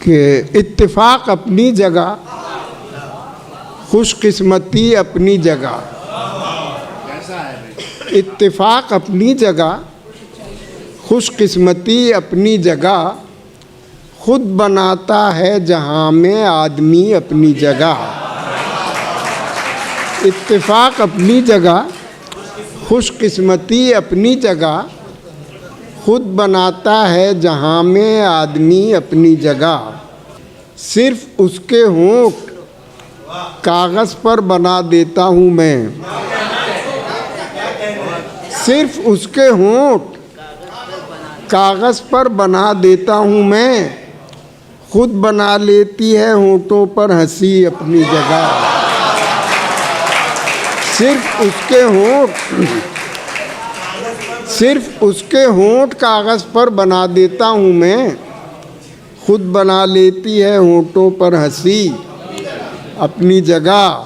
कि इत्तेफाक अपनी जगह, खुशकिस्मती अपनी जगह। इत्तेफाक अपनी जगह, खुशकिस्मती अपनी जगह, खुद बनाता है जहाँ में आदमी अपनी जगह। इत्तेफाक अपनी जगह, खुशकिस्मती अपनी जगह, खुद बनाता है जहाँ में आदमी अपनी जगह। सिर्फ उसके होंठ कागज़ पर बना देता हूँ मैं। सिर्फ उसके होंठ कागज़ पर बना देता हूँ मैं, खुद बना लेती है होंठों पर हंसी अपनी जगह। सिर्फ उसके होंठ कागज़ पर बना देता हूँ मैं, खुद बना लेती है होंठों पर हंसी अपनी जगह।